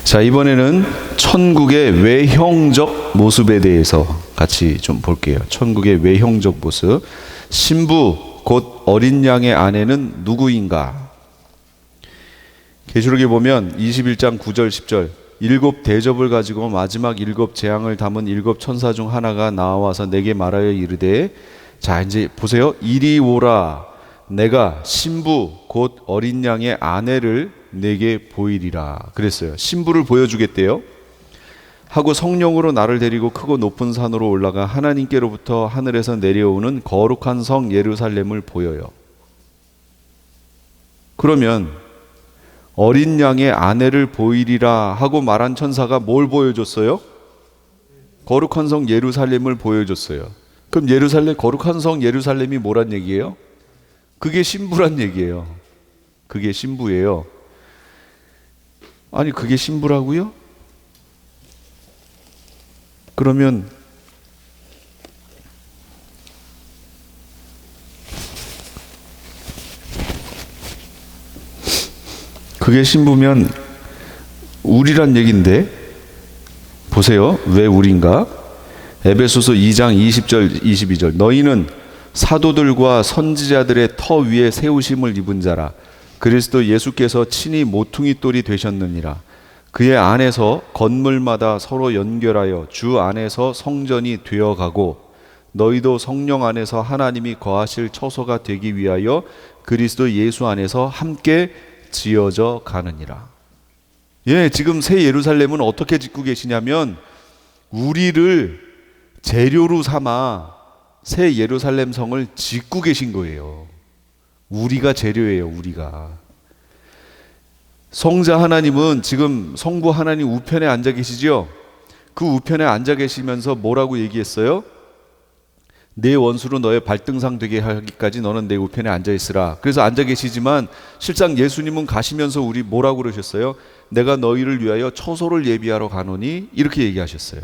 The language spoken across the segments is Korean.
자, 이번에는 천국의 외형적 모습에 대해서 같이 좀 볼게요. 천국의 외형적 모습. 신부 곧 어린 양의 아내는 누구인가? 계시록에 보면 21장 9절 10절 일곱 대접을 가지고 마지막 일곱 재앙을 담은 일곱 천사 중 하나가 나와서 내게 말하여 이르되, 자 이제 보세요. 이리 오라. 내가 신부 곧 어린 양의 아내를 내게 보이리라 그랬어요. 신부를 보여주겠대요. 하고 성령으로 나를 데리고 크고 높은 산으로 올라가 하나님께로부터 하늘에서 내려오는 거룩한 성 예루살렘을 보여요. 그러면 어린 양의 아내를 보이리라 하고 말한 천사가 뭘 보여줬어요? 거룩한 성 예루살렘을 보여줬어요. 그럼 거룩한 성 예루살렘이 뭐란 얘기예요? 그게 신부란 얘기예요. 그게 신부예요. 아니 그게 신부라고요? 그러면 그게 신부면 우리란 얘긴데, 보세요. 왜 우린가? 에베소서 2장 20절 22절 너희는 사도들과 선지자들의 터 위에 세우심을 입은 자라. 그리스도 예수께서 친히 모퉁이 돌이 되셨느니라. 그의 안에서 건물마다 서로 연결하여 주 안에서 성전이 되어가고 너희도 성령 안에서 하나님이 거하실 처소가 되기 위하여 그리스도 예수 안에서 함께 지어져 가느니라. 예, 지금 새 예루살렘은 어떻게 짓고 계시냐면 우리를 재료로 삼아 새 예루살렘 성을 짓고 계신 거예요. 우리가 재료예요. 우리가. 성자 하나님은 지금 성부 하나님 우편에 앉아 계시죠? 그 우편에 앉아 계시면서 뭐라고 얘기했어요? 내 원수로 너의 발등상 되게 하기까지 너는 내 우편에 앉아 있으라. 그래서 앉아 계시지만 실상 예수님은 가시면서 우리 뭐라고 그러셨어요? 내가 너희를 위하여 처소를 예비하러 가노니 이렇게 얘기하셨어요.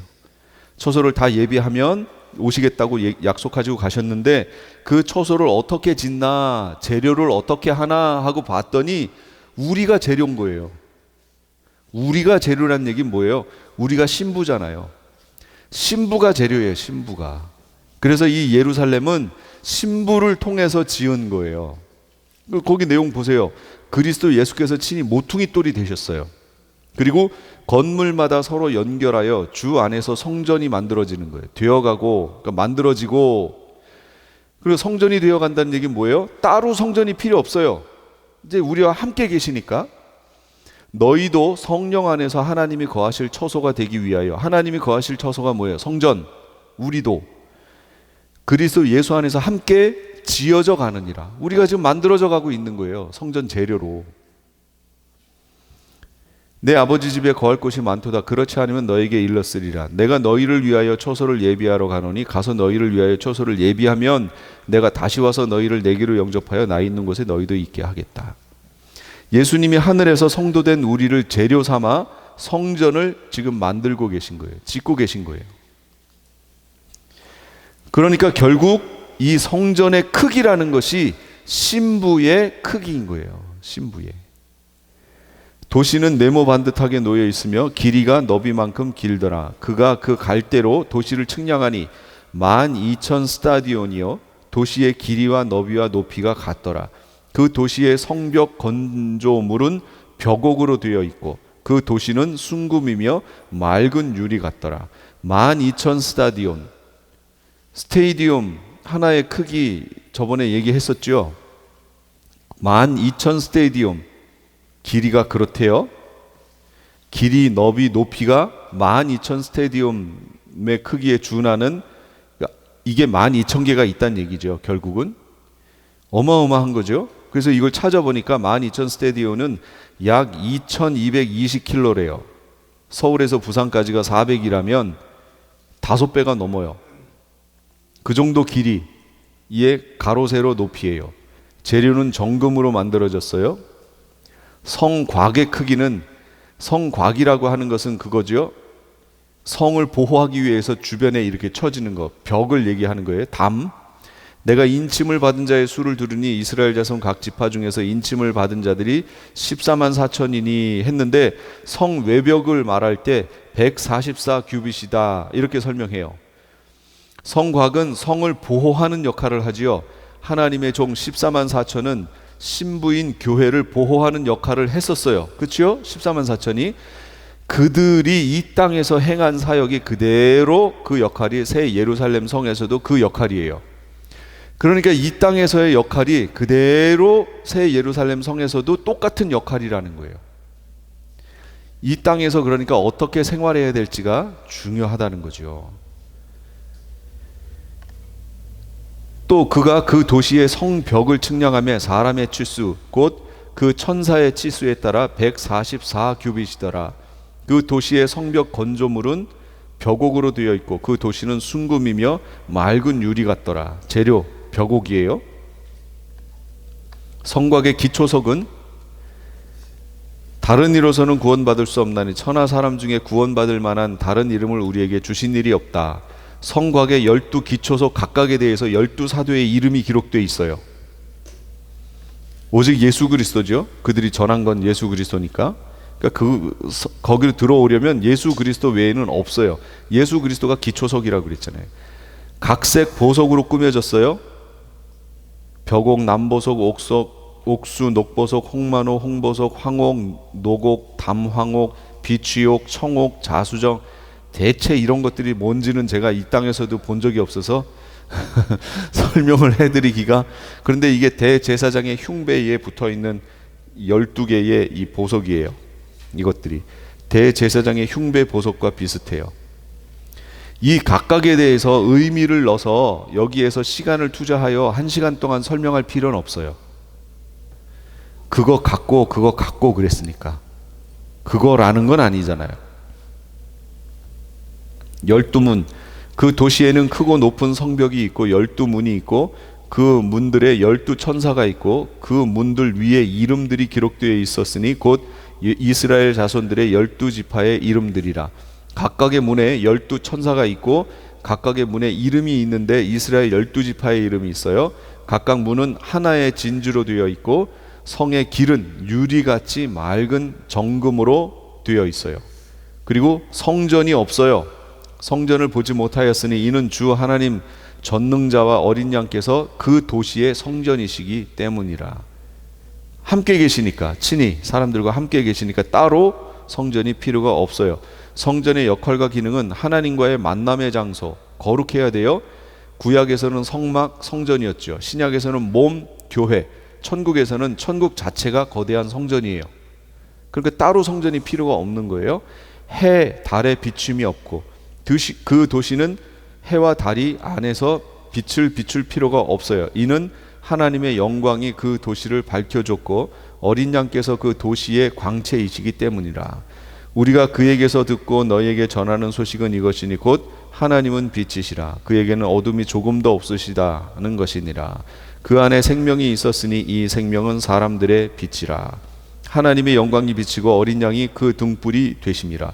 처소를 다 예비하면 오시겠다고 약속하시고 가셨는데 그 처소를 어떻게 짓나, 재료를 어떻게 하나 하고 봤더니 우리가 재료인 거예요. 우리가 재료란 얘기는 뭐예요? 우리가 신부잖아요. 신부가 재료예요. 신부가. 그래서 이 예루살렘은 신부를 통해서 지은 거예요. 거기 내용 보세요. 그리스도 예수께서 친히 모퉁이 돌이 되셨어요. 그리고 건물마다 서로 연결하여 주 안에서 성전이 만들어지는 거예요. 되어가고, 그러니까 만들어지고. 그리고 성전이 되어간다는 얘기는 뭐예요? 따로 성전이 필요 없어요. 이제 우리와 함께 계시니까. 너희도 성령 안에서 하나님이 거하실 처소가 되기 위하여. 하나님이 거하실 처소가 뭐예요? 성전. 우리도 그리스도 예수 안에서 함께 지어져 가느니라. 우리가 지금 만들어져 가고 있는 거예요. 성전 재료로. 내 아버지 집에 거할 곳이 많도다. 그렇지 않으면 너에게 일렀으리라. 내가 너희를 위하여 처소를 예비하러 가노니 가서 너희를 위하여 처소를 예비하면 내가 다시 와서 너희를 내게로 영접하여 나 있는 곳에 너희도 있게 하겠다. 예수님이 하늘에서 성도된 우리를 재료 삼아 성전을 지금 만들고 계신 거예요. 짓고 계신 거예요. 그러니까 결국 이 성전의 크기라는 것이 신부의 크기인 거예요. 신부의. 도시는 네모 반듯하게 놓여 있으며 길이가 너비만큼 길더라. 그가 그 갈대로 도시를 측량하니 12,000 스타디온이요 도시의 길이와 너비와 높이가 같더라. 그 도시의 성벽 건조물은 벽옥으로 되어 있고 그 도시는 순금이며 맑은 유리 같더라. 12,000 스타디온. 스테디움 하나의 크기 저번에 얘기했었죠. 12,000 스테디움. 길이가 그렇대요. 길이, 너비, 높이가 12,000 스테디움의 크기에 준하는, 이게 12,000개가 있다는 얘기죠. 결국은 어마어마한 거죠. 그래서 이걸 찾아보니까 12,000 스테디움은 약 2,220km래요. 서울에서 부산까지가 400이라면 5배가 넘어요. 그 정도 길이의 가로 세로 높이예요. 재료는 정금으로 만들어졌어요. 성곽의 크기는, 성곽이라고 하는 것은 그거죠. 성을 보호하기 위해서 주변에 이렇게 쳐지는 거, 벽을 얘기하는 거예요. 담. 내가 인침을 받은 자의 수를 들으니 이스라엘 자손 각 지파 중에서 인침을 받은 자들이 14만 4천이니 했는데 성 외벽을 말할 때 144 규빗이다 이렇게 설명해요. 성곽은 성을 보호하는 역할을 하지요. 하나님의 종 14만 4천은 신부인 교회를 보호하는 역할을 했었어요. 그렇죠? 14만 4천이 그들이 이 땅에서 행한 사역이 그대로 그 역할이 새 예루살렘 성에서도 그 역할이에요. 그러니까 이 땅에서의 역할이 그대로 새 예루살렘 성에서도 똑같은 역할이라는 거예요. 이 땅에서 그러니까 어떻게 생활해야 될지가 중요하다는 거죠. 또 그가 그 도시의 성벽을 측량하며 사람의 치수 곧 그 천사의 치수에 따라 144 규빗이더라. 그 도시의 성벽 건조물은 벽옥으로 되어 있고 그 도시는 순금이며 맑은 유리 같더라. 재료 벽옥이에요. 성곽의 기초석은 다른 이로서는 구원받을 수 없나니 천하 사람 중에 구원받을 만한 다른 이름을 우리에게 주신 일이 없다. 성곽의 12기초석 각각에 대해서 12사도의 이름이 기록되어 있어요. 오직 예수 그리스도죠. 그들이 전한 건 예수 그리스도니까. 그러니까 거기로 들어오려면 예수 그리스도 외에는 없어요. 예수 그리스도가 기초석이라고 그랬잖아요. 각색 보석으로 꾸며졌어요. 벽옥, 남보석, 옥수, 녹보석, 홍만호, 홍보석, 황옥, 녹옥, 담황옥, 비취옥, 청옥, 자수정, 대체 이런 것들이 뭔지는 제가 이 땅에서도 본 적이 없어서 설명을 해드리기가. 그런데 이게 대제사장의 흉배에 붙어있는 12개의 이 보석이에요. 이것들이 대제사장의 흉배 보석과 비슷해요. 이 각각에 대해서 의미를 넣어서 여기에서 시간을 투자하여 1시간 동안 설명할 필요는 없어요. 그거 갖고 그랬으니까. 그거라는 건 아니잖아요. 12문, 그 도시에는 크고 높은 성벽이 있고 12문이 있고 그 문들에 12천사가 있고 그 문들 위에 이름들이 기록되어 있었으니 곧 이스라엘 자손들의 12지파의 이름들이라. 각각의 문에 12천사가 있고 각각의 문에 이름이 있는데 이스라엘 12지파의 이름이 있어요. 각각 문은 하나의 진주로 되어 있고 성의 길은 유리같이 맑은 정금으로 되어 있어요. 그리고 성전이 없어요. 성전을 보지 못하였으니 이는 주 하나님 전능자와 어린 양께서 그 도시의 성전이시기 때문이라. 함께 계시니까, 친히 사람들과 함께 계시니까 따로 성전이 필요가 없어요. 성전의 역할과 기능은 하나님과의 만남의 장소, 거룩해야 돼요. 구약에서는 성막, 성전이었죠. 신약에서는 몸, 교회, 천국에서는 천국 자체가 거대한 성전이에요. 그러니까 따로 성전이 필요가 없는 거예요. 해, 달에 비춤이 없고 그 도시는 해와 달이 안에서 빛을 비출 필요가 없어요. 이는 하나님의 영광이 그 도시를 밝혀줬고 어린 양께서 그 도시의 광채이시기 때문이라. 우리가 그에게서 듣고 너희에게 전하는 소식은 이것이니 곧 하나님은 빛이시라. 그에게는 어둠이 조금도 없으시다는 것이니라. 그 안에 생명이 있었으니 이 생명은 사람들의 빛이라. 하나님의 영광이 비치고 어린 양이 그 등불이 되심이라.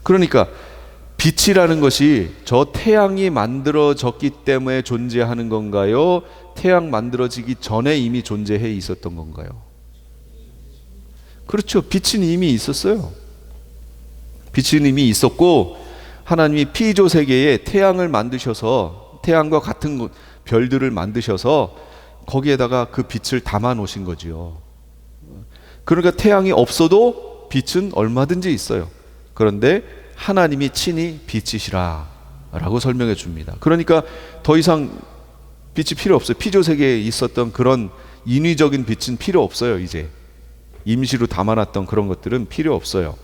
그러니까 빛이라는 것이 저 태양이 만들어졌기 때문에 존재하는 건가요? 태양 만들어지기 전에 이미 존재해 있었던 건가요? 그렇죠. 빛은 이미 있었어요. 빛은 이미 있었고 하나님이 피조 세계에 태양을 만드셔서 태양과 같은 별들을 만드셔서 거기에다가 그 빛을 담아 놓으신 거지요. 그러니까 태양이 없어도 빛은 얼마든지 있어요. 그런데 하나님이 친히 빛이시라 라고 설명해 줍니다. 그러니까 더 이상 빛이 필요 없어요. 피조 세계에 있었던 그런 인위적인 빛은 필요 없어요. 이제 임시로 담아놨던 그런 것들은 필요 없어요.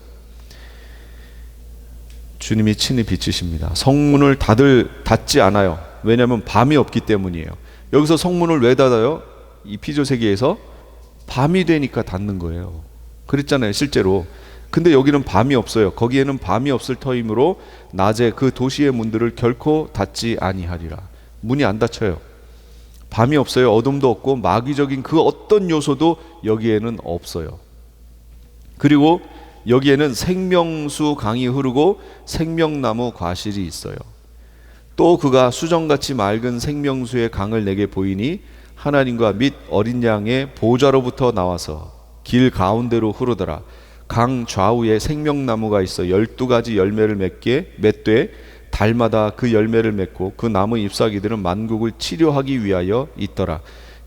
주님이 친히 빛이십니다. 성문을 닫지 않아요. 왜냐하면 밤이 없기 때문이에요. 여기서 성문을 왜 닫아요? 이 피조 세계에서 밤이 되니까 닫는 거예요. 그랬잖아요, 실제로. 근데 여기는 밤이 없어요. 거기에는 밤이 없을 터이므로 낮에 그 도시의 문들을 결코 닫지 아니하리라. 문이 안 닫혀요. 밤이 없어요. 어둠도 없고 마귀적인 그 어떤 요소도 여기에는 없어요. 그리고 여기에는 생명수 강이 흐르고 생명나무 과실이 있어요. 또 그가 수정같이 맑은 생명수의 강을 내게 보이니 하나님과 및 어린 양의 보좌로부터 나와서 길 가운데로 흐르더라. 강 좌우에 생명나무가 있어 12가지 열매를 맺되 달마다 그 열매를 맺고 그 나무 잎사귀들은 만국을 치료하기 위하여 있더라.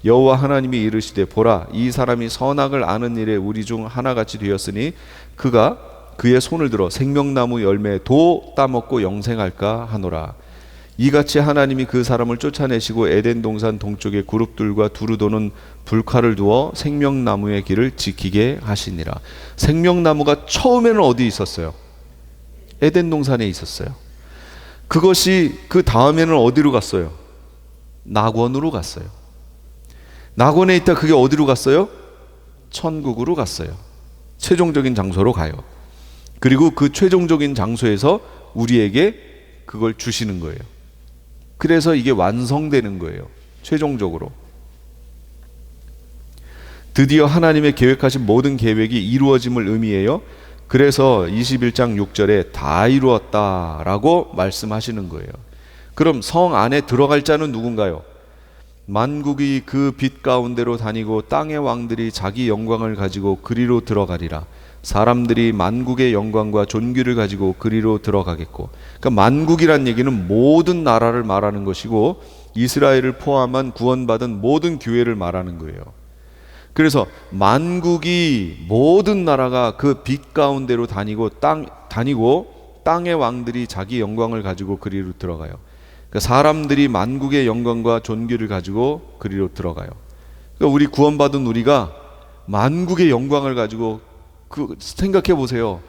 여호와 하나님이 이르시되 보라, 이 사람이 선악을 아는 일에 우리 중 하나같이 되었으니 그가 그의 손을 들어 생명나무 열매도 따먹고 영생할까 하노라. 이같이 하나님이 그 사람을 쫓아내시고 에덴 동산 동쪽에 그룹들과 두루 도는 불칼을 두어 생명나무의 길을 지키게 하시니라. 생명나무가 처음에는 어디 있었어요? 에덴 동산에 있었어요. 그것이 그 다음에는 어디로 갔어요? 낙원으로 갔어요. 낙원에 있다 그게 어디로 갔어요? 천국으로 갔어요. 최종적인 장소로 가요. 그리고 그 최종적인 장소에서 우리에게 그걸 주시는 거예요. 그래서 이게 완성되는 거예요. 최종적으로. 드디어 하나님의 계획하신 모든 계획이 이루어짐을 의미해요. 그래서 21장 6절에 다 이루었다라고 말씀하시는 거예요. 그럼 성 안에 들어갈 자는 누군가요? 만국이 그 빛 가운데로 다니고 땅의 왕들이 자기 영광을 가지고 그리로 들어가리라. 사람들이 만국의 영광과 존귀를 가지고 그리로 들어가겠고, 그러니까 만국이란 얘기는 모든 나라를 말하는 것이고 이스라엘을 포함한 구원받은 모든 교회를 말하는 거예요. 그래서 만국이 모든 나라가 그 빛 가운데로 다니고 땅의 왕들이 자기 영광을 가지고 그리로 들어가요. 그러니까 사람들이 만국의 영광과 존귀를 가지고 그리로 들어가요. 그러니까 우리 구원받은 우리가 만국의 영광을 가지고 생각해 보세요.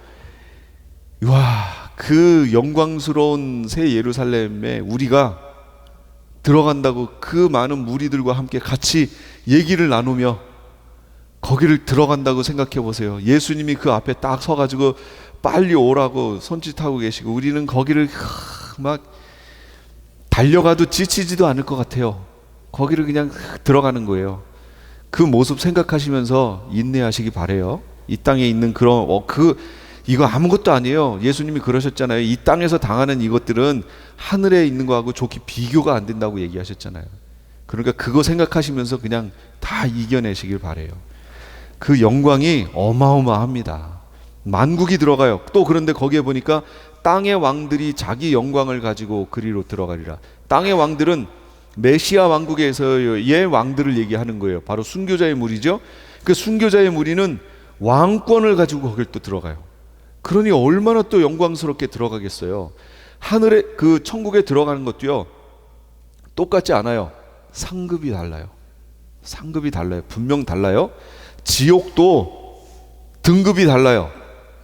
와, 그 영광스러운 새 예루살렘에 우리가 들어간다고 그 많은 무리들과 함께 같이 얘기를 나누며 거기를 들어간다고 생각해 보세요. 예수님이 그 앞에 딱 서가지고 빨리 오라고 손짓하고 계시고 우리는 거기를 막 달려가도 지치지도 않을 것 같아요. 거기를 그냥 들어가는 거예요. 그 모습 생각하시면서 인내하시기 바래요. 이 땅에 있는 그런 이거 아무것도 아니에요. 예수님이 그러셨잖아요. 이 땅에서 당하는 이것들은 하늘에 있는 거하고 좋게 비교가 안 된다고 얘기하셨잖아요. 그러니까 그거 생각하시면서 그냥 다 이겨내시길 바래요. 그 영광이 어마어마합니다. 만국이 들어가요. 또 그런데 거기에 보니까 땅의 왕들이 자기 영광을 가지고 그리로 들어가리라. 땅의 왕들은 메시아 왕국에서의 왕들을 얘기하는 거예요. 바로 순교자의 무리죠. 그 순교자의 무리는 왕권을 가지고 거길 또 들어가요. 그러니 얼마나 또 영광스럽게 들어가겠어요. 하늘에 그 천국에 들어가는 것도요 똑같지 않아요. 상급이 달라요. 상급이 달라요. 분명 달라요. 지옥도 등급이 달라요.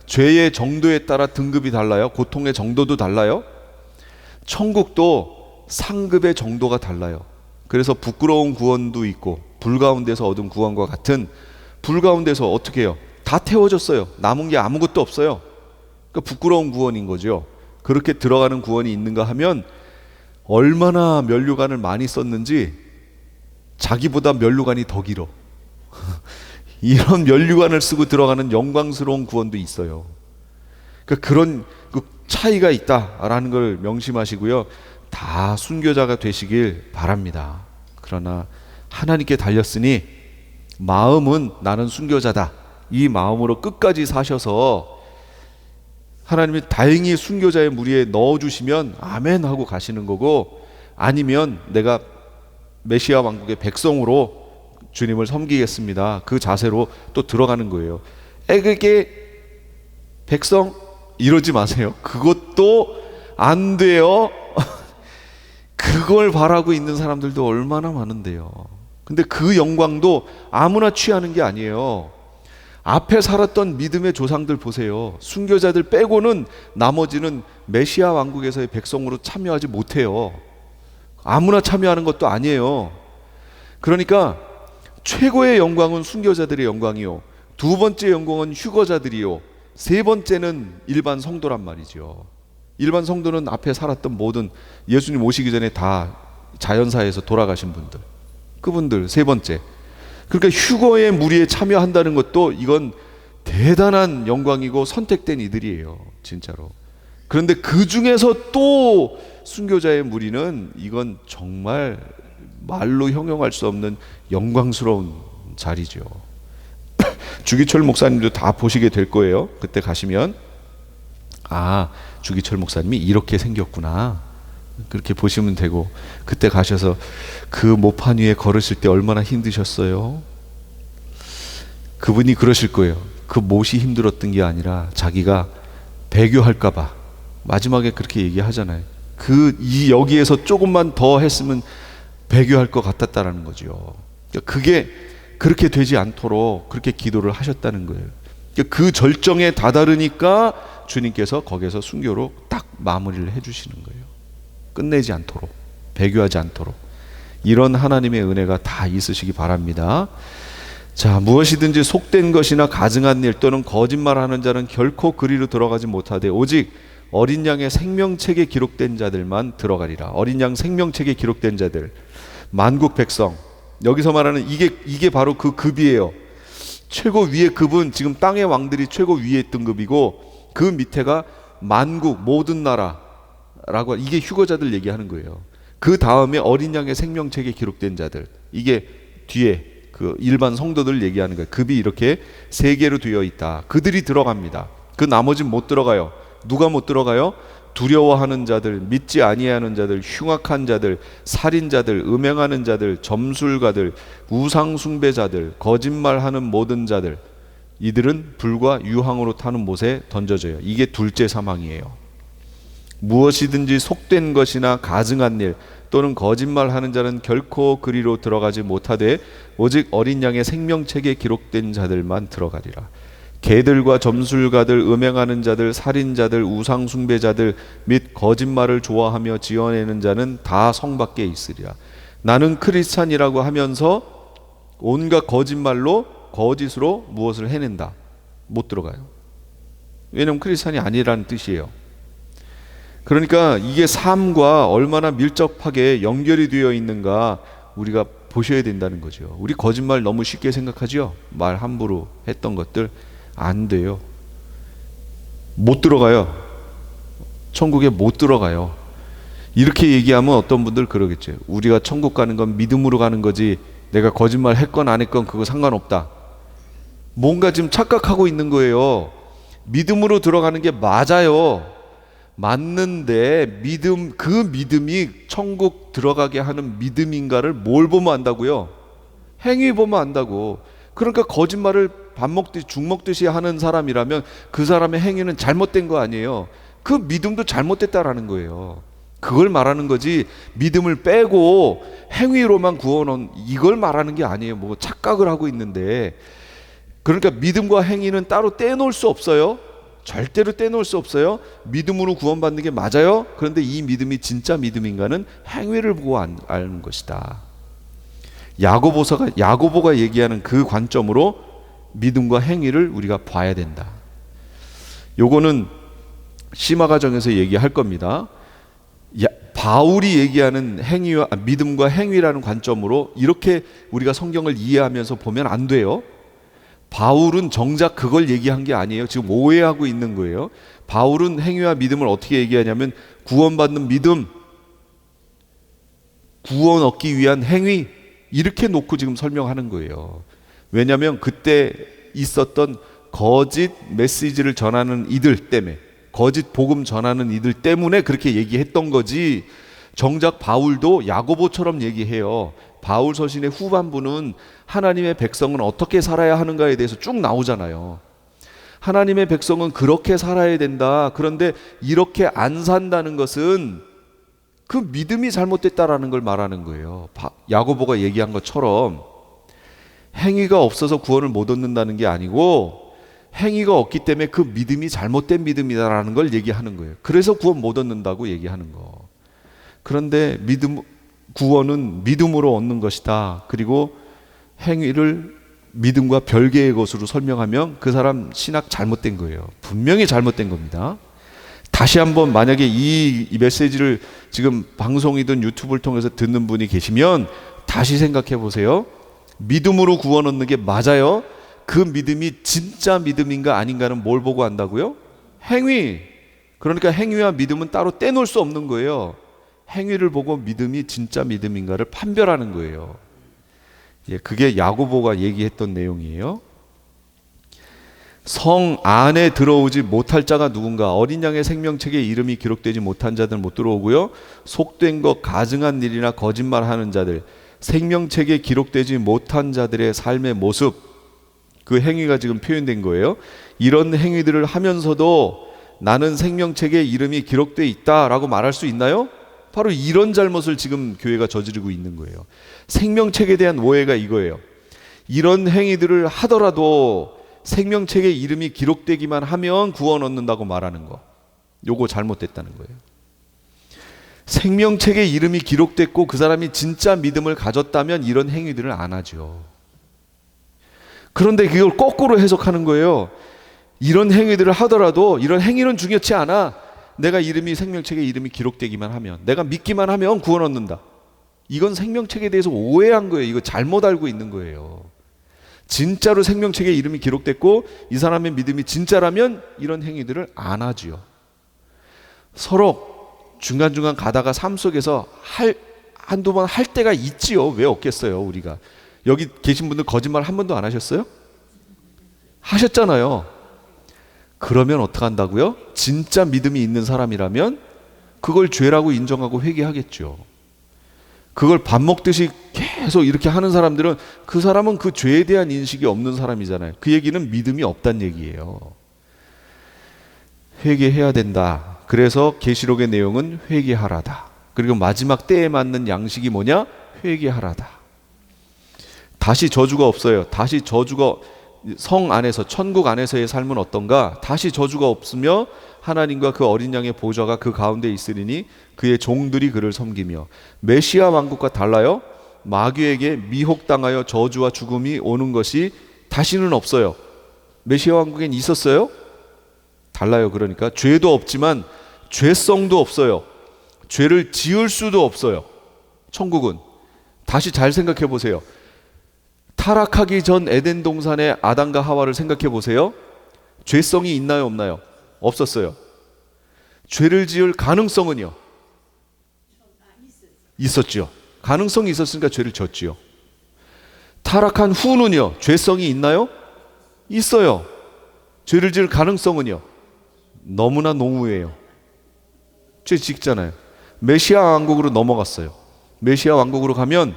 죄의 정도에 따라 등급이 달라요. 고통의 정도도 달라요. 천국도 상급의 정도가 달라요. 그래서 부끄러운 구원도 있고 불 가운데서 얻은 구원과 같은 불 가운데서 어떻게 해요? 다 태워졌어요. 남은 게 아무것도 없어요. 그러니까 부끄러운 구원인 거죠. 그렇게 들어가는 구원이 있는가 하면 얼마나 면류관을 많이 썼는지 자기보다 면류관이 더 길어. 이런 면류관을 쓰고 들어가는 영광스러운 구원도 있어요. 그러니까 그런 차이가 있다라는 걸 명심하시고요. 다 순교자가 되시길 바랍니다. 그러나 하나님께 달렸으니 마음은 나는 순교자다. 이 마음으로 끝까지 사셔서 하나님이 다행히 순교자의 무리에 넣어주시면 아멘 하고 가시는 거고, 아니면 내가 메시아 왕국의 백성으로 주님을 섬기겠습니다. 그 자세로 또 들어가는 거예요. 애에게 백성 이러지 마세요. 그것도 안 돼요. 그걸 바라고 있는 사람들도 얼마나 많은데요. 근데 그 영광도 아무나 취하는 게 아니에요. 앞에 살았던 믿음의 조상들 보세요. 순교자들 빼고는 나머지는 메시아 왕국에서의 백성으로 참여하지 못해요. 아무나 참여하는 것도 아니에요. 그러니까 최고의 영광은 순교자들의 영광이요, 두 번째 영광은 휴거자들이요, 세 번째는 일반 성도란 말이죠. 일반 성도는 앞에 살았던 모든 예수님 오시기 전에 다 자연사에서 돌아가신 분들, 그분들 세 번째. 그러니까 휴거의 무리에 참여한다는 것도 이건 대단한 영광이고 선택된 이들이에요. 진짜로. 그런데 그 중에서 또 순교자의 무리는 이건 정말 말로 형용할 수 없는 영광스러운 자리죠. 주기철 목사님도 다 보시게 될 거예요. 그때 가시면 아, 주기철 목사님이 이렇게 생겼구나, 그렇게 보시면 되고, 그때 가셔서 그 모판 위에 걸으실 때 얼마나 힘드셨어요? 그분이 그러실 거예요. 그 못이 힘들었던 게 아니라 자기가 배교할까봐 마지막에 그렇게 얘기하잖아요. 여기에서 조금만 더 했으면 배교할 것 같았다라는 거죠. 그게 그렇게 되지 않도록 그렇게 기도를 하셨다는 거예요. 그 절정에 다다르니까 주님께서 거기에서 순교로 딱 마무리를 해주시는 거예요. 끝내지 않도록, 배교하지 않도록. 이런 하나님의 은혜가 다 있으시기 바랍니다. 자, 무엇이든지 속된 것이나 가증한 일 또는 거짓말하는 자는 결코 그리로 들어가지 못하되 오직 어린 양의 생명책에 기록된 자들만 들어가리라. 어린 양 생명책에 기록된 자들, 만국 백성. 여기서 말하는 이게 바로 그 급이에요. 최고 위의 급은 지금 땅의 왕들이 최고 위의 등급이고, 그 밑에가 만국, 모든 나라라고, 이게 휴거자들 얘기하는 거예요. 그 다음에 어린 양의 생명책에 기록된 자들, 이게 뒤에 그 일반 성도들 얘기하는 거예요. 급이 이렇게 세 개로 되어 있다. 그들이 들어갑니다. 그 나머지는 못 들어가요. 누가 못 들어가요? 두려워하는 자들, 믿지 아니하는 자들, 흉악한 자들, 살인자들, 음행하는 자들, 점술가들, 우상 숭배자들, 거짓말하는 모든 자들, 이들은 불과 유황으로 타는 못에 던져져요. 이게 둘째 사망이에요. 무엇이든지 속된 것이나 가증한 일 또는 거짓말하는 자는 결코 그리로 들어가지 못하되 오직 어린 양의 생명책에 기록된 자들만 들어가리라. 개들과 점술가들, 음행하는 자들, 살인자들, 우상 숭배자들 및 거짓말을 좋아하며 지어내는 자는 다 성 밖에 있으리라. 나는 크리스찬이라고 하면서 온갖 거짓말로, 거짓으로 무엇을 해낸다, 못 들어가요. 왜냐하면 크리스찬이 아니라는 뜻이에요. 그러니까 이게 삶과 얼마나 밀접하게 연결이 되어 있는가 우리가 보셔야 된다는 거죠. 우리 거짓말 너무 쉽게 생각하죠. 말 함부로 했던 것들 안 돼요. 못 들어가요. 천국에 못 들어가요. 이렇게 얘기하면 어떤 분들 그러겠죠. 우리가 천국 가는 건 믿음으로 가는 거지, 내가 거짓말 했건 안 했건 그거 상관없다. 뭔가 지금 착각하고 있는 거예요. 믿음으로 들어가는 게 맞아요. 맞는데 그 믿음이 천국 들어가게 하는 믿음인가를 뭘 보면 안다고요? 행위 보면 안다고. 그러니까 거짓말을 밥 먹듯이 죽 먹듯이 하는 사람이라면 그 사람의 행위는 잘못된 거 아니에요. 그 믿음도 잘못됐다라는 거예요. 그걸 말하는 거지, 믿음을 빼고 행위로만 구원은 이걸 말하는 게 아니에요. 뭐 착각을 하고 있는데. 그러니까 믿음과 행위는 따로 떼놓을 수 없어요. 절대로 떼놓을 수 없어요. 믿음으로 구원받는 게 맞아요. 그런데 이 믿음이 진짜 믿음인가는 행위를 보고 아는 것이다. 야고보가 얘기하는 그 관점으로 믿음과 행위를 우리가 봐야 된다. 요거는 심화과정에서 얘기할 겁니다. 바울이 얘기하는 믿음과 행위라는 관점으로 이렇게 우리가 성경을 이해하면서 보면 안 돼요. 바울은 정작 그걸 얘기한 게 아니에요. 지금 오해하고 있는 거예요. 바울은 행위와 믿음을 어떻게 얘기하냐면 구원받는 믿음, 구원 얻기 위한 행위, 이렇게 놓고 지금 설명하는 거예요. 왜냐하면 그때 있었던 거짓 메시지를 전하는 이들 때문에, 거짓 복음 전하는 이들 때문에 그렇게 얘기했던 거지, 정작 바울도 야고보처럼 얘기해요. 바울 서신의 후반부는 하나님의 백성은 어떻게 살아야 하는가에 대해서 쭉 나오잖아요. 하나님의 백성은 그렇게 살아야 된다. 그런데 이렇게 안 산다는 것은 그 믿음이 잘못됐다라는 걸 말하는 거예요. 야고보가 얘기한 것처럼 행위가 없어서 구원을 못 얻는다는 게 아니고 행위가 없기 때문에 그 믿음이 잘못된 믿음이다라는 걸 얘기하는 거예요. 그래서 구원 못 얻는다고 얘기하는 거. 그런데 구원은 믿음으로 얻는 것이다. 그리고 행위를 믿음과 별개의 것으로 설명하면 그 사람 신학 잘못된 거예요. 분명히 잘못된 겁니다. 다시 한번 만약에 이 메시지를 지금 방송이든 유튜브를 통해서 듣는 분이 계시면 다시 생각해 보세요. 믿음으로 구원 얻는 게 맞아요. 그 믿음이 진짜 믿음인가 아닌가는 뭘 보고 안다고요? 행위. 그러니까 행위와 믿음은 따로 떼놓을 수 없는 거예요. 행위를 보고 믿음이 진짜 믿음인가를 판별하는 거예요. 예, 그게 야고보가 얘기했던 내용이에요. 성 안에 들어오지 못할 자가 누군가? 어린 양의 생명책에 이름이 기록되지 못한 자들 못 들어오고요. 속된 것, 가증한 일이나 거짓말하는 자들, 생명책에 기록되지 못한 자들의 삶의 모습, 그 행위가 지금 표현된 거예요. 이런 행위들을 하면서도 나는 생명책에 이름이 기록되어 있다라고 말할 수 있나요? 바로 이런 잘못을 지금 교회가 저지르고 있는 거예요. 생명책에 대한 오해가 이거예요. 이런 행위들을 하더라도 생명책에 이름이 기록되기만 하면 구원 얻는다고 말하는 거, 요거 잘못됐다는 거예요. 생명책에 이름이 기록됐고 그 사람이 진짜 믿음을 가졌다면 이런 행위들을 안 하죠. 그런데 그걸 거꾸로 해석하는 거예요. 이런 행위들을 하더라도 이런 행위는 중요치 않아. 내가 이름이 생명책에 이름이 기록되기만 하면, 내가 믿기만 하면 구원 얻는다. 이건 생명책에 대해서 오해한 거예요. 이거 잘못 알고 있는 거예요. 진짜로 생명책에 이름이 기록됐고 이 사람의 믿음이 진짜라면 이런 행위들을 안 하지요. 서로 중간중간 가다가 삶 속에서 한두 번 할 때가 있지요. 왜 없겠어요, 우리가. 여기 계신 분들 거짓말 한 번도 안 하셨어요? 하셨잖아요. 그러면 어떡한다고요? 진짜 믿음이 있는 사람이라면 그걸 죄라고 인정하고 회개하겠죠. 그걸 밥 먹듯이 계속 이렇게 하는 사람들은 그 사람은 그 죄에 대한 인식이 없는 사람이잖아요. 그 얘기는 믿음이 없다는 얘기예요. 회개해야 된다. 그래서 계시록의 내용은 회개하라다. 그리고 마지막 때에 맞는 양식이 뭐냐? 회개하라다. 다시 저주가 없어요. 다시 저주가, 성 안에서, 천국 안에서의 삶은 어떤가? 다시 저주가 없으며 하나님과 그 어린 양의 보좌가 그 가운데 있으리니 그의 종들이 그를 섬기며. 메시아 왕국과 달라요. 마귀에게 미혹당하여 저주와 죽음이 오는 것이 다시는 없어요. 메시아 왕국엔 있었어요? 달라요. 그러니까 죄도 없지만 죄성도 없어요. 죄를 지을 수도 없어요. 천국은. 다시 잘 생각해 보세요. 타락하기 전 에덴 동산의 아담과 하와를 생각해 보세요. 죄성이 있나요, 없나요? 없었어요. 죄를 지을 가능성은요? 있었죠. 가능성이 있었으니까 죄를 졌지요. 타락한 후는요? 죄성이 있나요? 있어요. 죄를 지을 가능성은요? 너무나 농후해요. 죄 짓잖아요. 메시아 왕국으로 넘어갔어요. 메시아 왕국으로 가면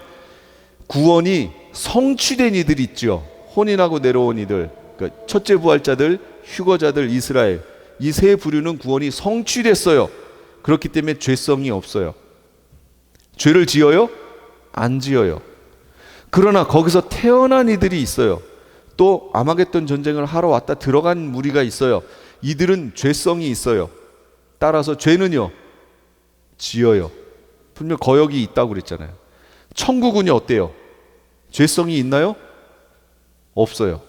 구원이 성취된 이들 있죠. 혼인하고 내려온 이들, 그러니까 첫째 부활자들, 휴거자들, 이스라엘, 이 세 부류는 구원이 성취됐어요. 그렇기 때문에 죄성이 없어요. 죄를 지어요? 안 지어요. 그러나 거기서 태어난 이들이 있어요. 또 아마겟돈 전쟁을 하러 왔다 들어간 무리가 있어요. 이들은 죄성이 있어요. 따라서 죄는요, 지어요. 분명 거역이 있다고 그랬잖아요. 천국은요, 어때요? 죄성이 있나요? 없어요.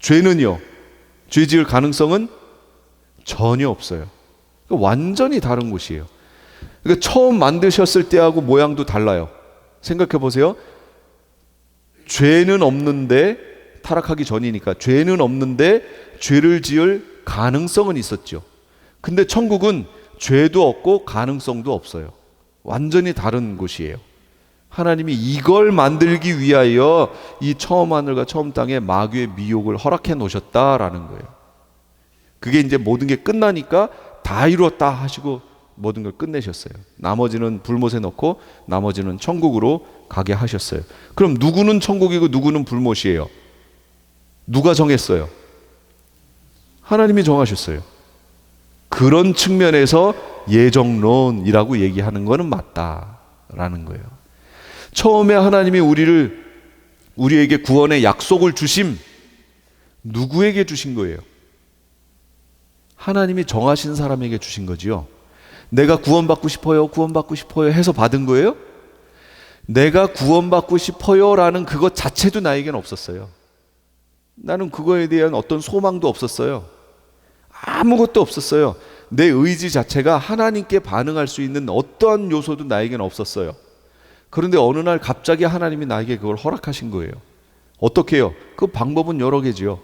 죄는요, 죄 지을 가능성은 전혀 없어요. 그러니까 완전히 다른 곳이에요. 그러니까 처음 만드셨을 때하고 모양도 달라요. 생각해 보세요. 죄는 없는데, 타락하기 전이니까 죄는 없는데 죄를 지을 가능성은 있었죠. 근데 천국은 죄도 없고 가능성도 없어요. 완전히 다른 곳이에요. 하나님이 이걸 만들기 위하여 이 처음 하늘과 처음 땅에 마귀의 미혹을 허락해 놓으셨다라는 거예요. 그게 이제 모든 게 끝나니까 다 이루었다 하시고 모든 걸 끝내셨어요. 나머지는 불못에 넣고 나머지는 천국으로 가게 하셨어요. 그럼 누구는 천국이고 누구는 불못이에요? 누가 정했어요? 하나님이 정하셨어요. 그런 측면에서 예정론이라고 얘기하는 거는 맞다라는 거예요. 처음에 하나님이 우리에게 구원의 약속을 주심, 누구에게 주신 거예요? 하나님이 정하신 사람에게 주신 거지요. 내가 구원받고 싶어요, 구원받고 싶어요 해서 받은 거예요? 내가 구원받고 싶어요라는 그것 자체도 나에겐 없었어요. 나는 그거에 대한 어떤 소망도 없었어요. 아무것도 없었어요. 내 의지 자체가 하나님께 반응할 수 있는 어떠한 요소도 나에겐 없었어요. 그런데 어느 날 갑자기 하나님이 나에게 그걸 허락하신 거예요. 어떻게 해요? 그 방법은 여러 개지요.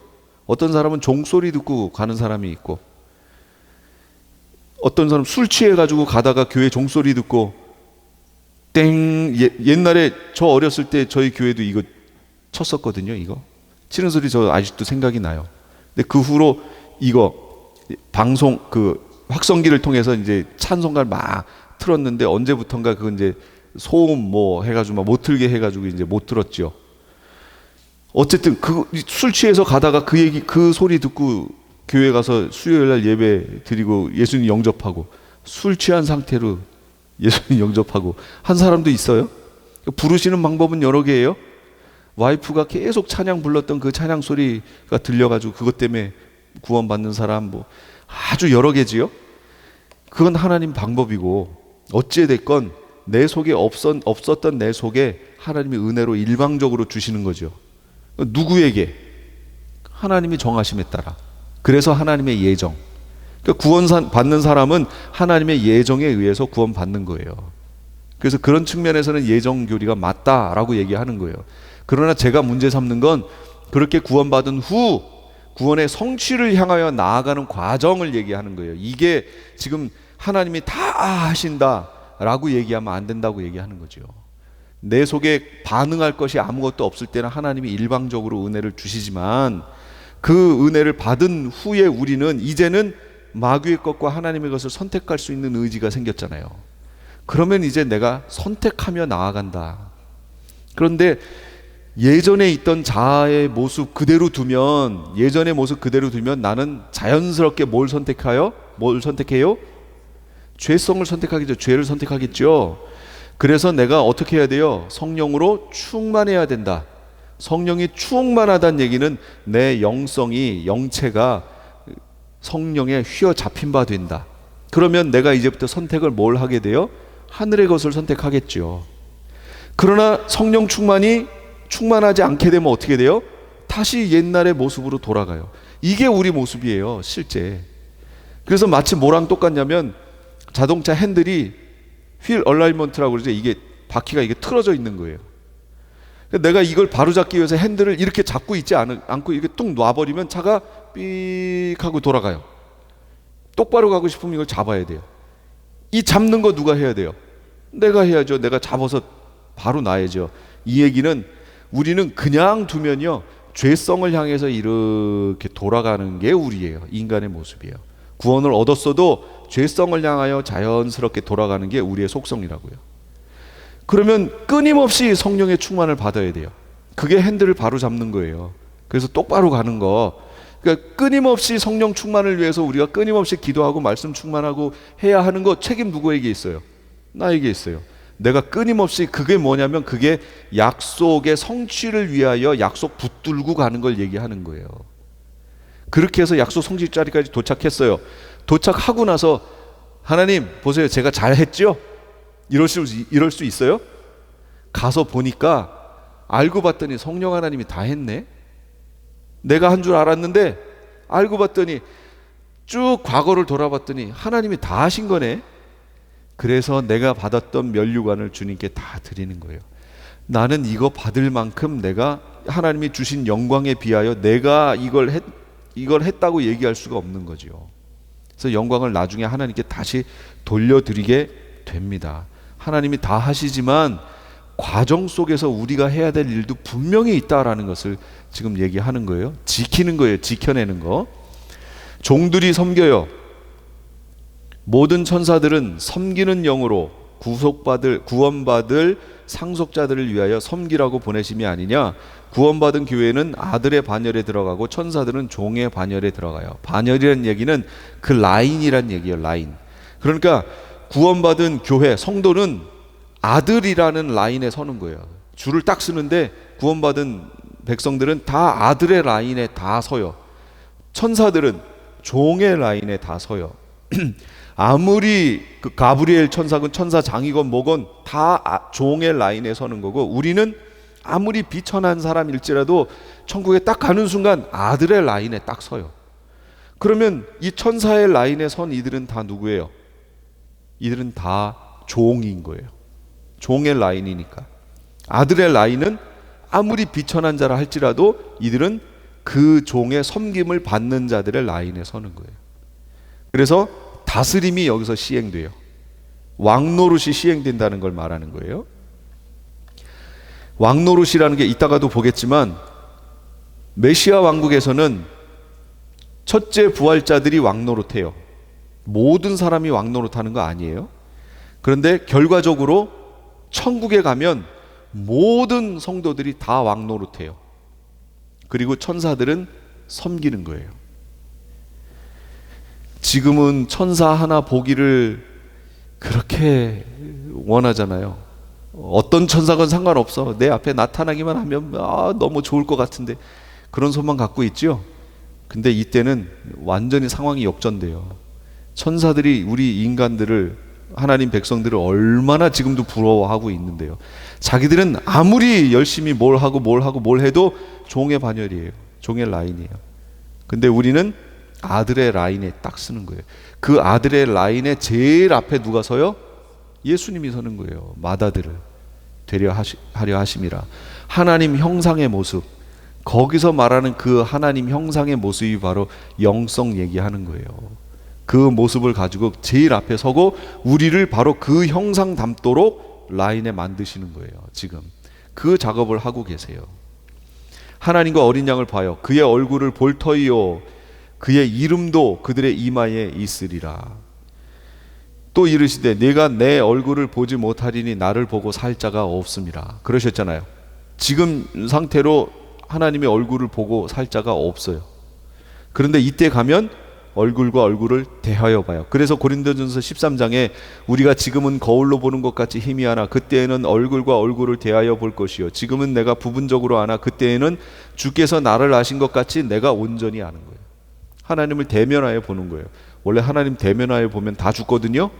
어떤 사람은 종소리 듣고 가는 사람이 있고, 어떤 사람 술 취해가지고 가다가 교회 종소리 듣고 땡. 옛날에 저 어렸을 때 저희 교회도 이거 쳤었거든요. 이거 치는 소리 저 아직도 생각이 나요. 근데 그 후로 이거 방송 그 확성기를 통해서 이제 찬송가를 막 틀었는데 언제부턴가 그건 이제 소음 뭐 해가지고 막 못 틀게 해가지고 이제 못 들었죠. 어쨌든 그 술 취해서 가다가 그 얘기 그 소리 듣고 교회 가서 수요일 날 예배 드리고 예수님 영접하고 술 취한 상태로 예수님 영접하고 한 사람도 있어요. 부르시는 방법은 여러 개예요. 와이프가 계속 찬양 불렀던 그 찬양 소리가 들려가지고 그것 때문에 구원받는 사람 뭐 아주 여러 개지요. 그건 하나님 방법이고 어찌됐건 내 속에 없었던 내 속에 하나님이 은혜로 일방적으로 주시는 거죠. 누구에게? 하나님이 정하심에 따라. 그래서 하나님의 예정. 그러니까 구원 받는 사람은 하나님의 예정에 의해서 구원받는 거예요. 그래서 그런 측면에서는 예정 교리가 맞다라고 얘기하는 거예요. 그러나 제가 문제 삼는 건 그렇게 구원받은 후 구원의 성취를 향하여 나아가는 과정을 얘기하는 거예요. 이게 지금 하나님이 다 하신다라고 얘기하면 안 된다고 얘기하는 거죠. 내 속에 반응할 것이 아무것도 없을 때는 하나님이 일방적으로 은혜를 주시지만 그 은혜를 받은 후에 우리는 이제는 마귀의 것과 하나님의 것을 선택할 수 있는 의지가 생겼잖아요. 그러면 이제 내가 선택하며 나아간다. 그런데 예전에 있던 자아의 모습 그대로 두면 예전의 모습 그대로 두면 나는 자연스럽게 뭘 선택해요? 죄성을 선택하겠죠. 죄를 선택하겠죠. 그래서 내가 어떻게 해야 돼요? 성령으로 충만해야 된다. 성령이 충만하다는 얘기는 내 영체가 성령에 휘어잡힌 바 된다. 그러면 내가 이제부터 선택을 뭘 하게 돼요? 하늘의 것을 선택하겠죠. 그러나 성령 충만하지 않게 되면 어떻게 돼요? 다시 옛날의 모습으로 돌아가요. 이게 우리 모습이에요, 실제. 그래서 마치 뭐랑 똑같냐면 자동차 핸들이 휠 얼라이먼트라고 그러죠. 이게 바퀴가 이게 틀어져 있는 거예요. 내가 이걸 바로잡기 위해서 핸들을 이렇게 잡고 있지 않고 이렇게 뚝 놔버리면 차가 삑 하고 돌아가요. 똑바로 가고 싶으면 이걸 잡아야 돼요. 이 잡는 거 누가 해야 돼요? 내가 해야죠. 내가 잡아서 바로 놔야죠. 이 얘기는 우리는 그냥 두면요 죄성을 향해서 이렇게 돌아가는 게 우리예요. 인간의 모습이에요. 구원을 얻었어도 죄성을 향하여 자연스럽게 돌아가는 게 우리의 속성이라고요. 그러면 끊임없이 성령의 충만을 받아야 돼요. 그게 핸들을 바로 잡는 거예요. 그래서 똑바로 가는 거. 그러니까 끊임없이 성령 충만을 위해서 우리가 끊임없이 기도하고 말씀 충만하고 해야 하는 거 책임 누구에게 있어요? 나에게 있어요. 내가 끊임없이 그게 뭐냐면 그게 약속의 성취를 위하여 약속 붙들고 가는 걸 얘기하는 거예요. 그렇게 해서 약속 성취 자리까지 도착했어요. 도착하고 나서 하나님 보세요. 제가 잘했죠? 이럴 수 있어요? 가서 보니까 알고 봤더니 성령 하나님이 다 했네. 내가 한 줄 알았는데 알고 봤더니 쭉 과거를 돌아봤더니 하나님이 다 하신 거네. 그래서 내가 받았던 면류관을 주님께 다 드리는 거예요. 나는 이거 받을 만큼 내가 하나님이 주신 영광에 비하여 내가 이걸 했다고 얘기할 수가 없는 거죠. 그래서 영광을 나중에 하나님께 다시 돌려드리게 됩니다. 하나님이 다 하시지만 과정 속에서 우리가 해야 될 일도 분명히 있다라는 것을 지금 얘기하는 거예요. 지키는 거예요. 지켜내는 거. 종들이 섬겨요. 모든 천사들은 섬기는 영으로 구원받을 상속자들을 위하여 섬기라고 보내심이 아니냐. 구원받은 교회는 아들의 반열에 들어가고 천사들은 종의 반열에 들어가요. 반열이라는 얘기는 그 라인이란 얘기예요. 라인. 그러니까 구원받은 교회, 성도는 아들이라는 라인에 서는 거예요. 줄을 딱 쓰는데 구원받은 백성들은 다 아들의 라인에 다 서요. 천사들은 종의 라인에 다 서요. 아무리 그 가브리엘 천사건 천사장이건 뭐건 다 종의 라인에 서는 거고, 우리는 아무리 비천한 사람일지라도 천국에 딱 가는 순간 아들의 라인에 딱 서요. 그러면 이 천사의 라인에 선 이들은 다 누구예요? 이들은 다 종인 거예요. 종의 라인이니까. 아들의 라인은 아무리 비천한 자라 할지라도 이들은 그 종의 섬김을 받는 자들의 라인에 서는 거예요. 그래서 다스림이 여기서 시행돼요. 왕노릇이 시행된다는 걸 말하는 거예요. 왕노릇이라는 게 이따가도 보겠지만 메시아 왕국에서는 첫째 부활자들이 왕노릇해요. 모든 사람이 왕노릇하는 거 아니에요. 그런데 결과적으로 천국에 가면 모든 성도들이 다 왕노릇해요. 그리고 천사들은 섬기는 거예요. 지금은 천사 하나 보기를 그렇게 원하잖아요. 어떤 천사건 상관없어. 내 앞에 나타나기만 하면 너무 좋을 것 같은데, 그런 소망 갖고 있죠. 근데 이때는 완전히 상황이 역전돼요. 천사들이 우리 인간들을, 하나님 백성들을 얼마나 지금도 부러워하고 있는데요. 자기들은 아무리 열심히 뭘 하고 해도 종의 반열이에요. 종의 라인이에요. 근데 우리는 아들의 라인에 딱 쓰는 거예요. 그 아들의 라인에 제일 앞에 누가 서요? 예수님이 서는 거예요. 맏아들을 하려 하심이라. 하나님 형상의 모습, 거기서 말하는 그 하나님 형상의 모습이 바로 영성 얘기하는 거예요. 그 모습을 가지고 제일 앞에 서고 우리를 바로 그 형상 닮도록 라인에 만드시는 거예요. 지금 그 작업을 하고 계세요. 하나님과 어린 양을 봐요. 그의 얼굴을 볼 터이요 그의 이름도 그들의 이마에 있으리라. 또 이르시되 내가 내 얼굴을 보지 못하리니 나를 보고 살 자가 없음이라. 그러셨잖아요. 지금 상태로 하나님의 얼굴을 보고 살 자가 없어요. 그런데 이때 가면 얼굴과 얼굴을 대하여 봐요. 그래서 고린도전서 13장에 우리가 지금은 거울로 보는 것 같이 희미하나 그때에는 얼굴과 얼굴을 대하여 볼 것이요 지금은 내가 부분적으로 아나 그때에는 주께서 나를 아신 것 같이 내가 온전히 아는 거예요. 하나님을 대면하여 보는 거예요. 원래 하나님 대면하여 보면 다 죽거든요.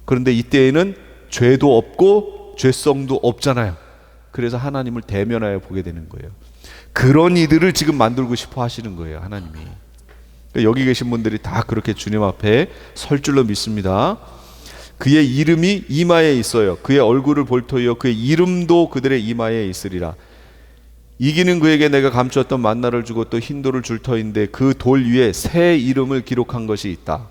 그런데 이때에는 죄도 없고 죄성도 없잖아요. 그래서 하나님을 대면하여 보게 되는 거예요. 그런 이들을 지금 만들고 싶어 하시는 거예요, 하나님이. 여기 계신 분들이 다 그렇게 주님 앞에 설 줄로 믿습니다. 그의 이름이 이마에 있어요. 그의 얼굴을 볼 터이요 그의 이름도 그들의 이마에 있으리라. 이기는 그에게 내가 감추었던 만나를 주고 또 흰돌을 줄 터인데 그 돌 위에 새 이름을 기록한 것이 있다.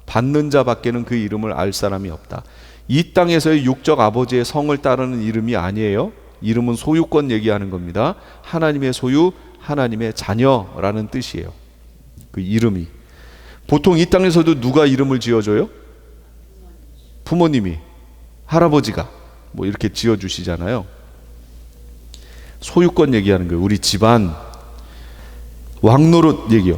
받는 자 밖에는 그 이름을 알 사람이 없다. 이 땅에서의 육적 아버지의 성을 따르는 이름이 아니에요. 이름은 소유권 얘기하는 겁니다. 하나님의 소유, 하나님의 자녀라는 뜻이에요. 그 이름이. 보통 이 땅에서도 누가 이름을 지어줘요? 부모님이, 할아버지가 뭐 이렇게 지어주시잖아요. 소유권 얘기하는 거예요. 우리 집안. 왕노릇 얘기요.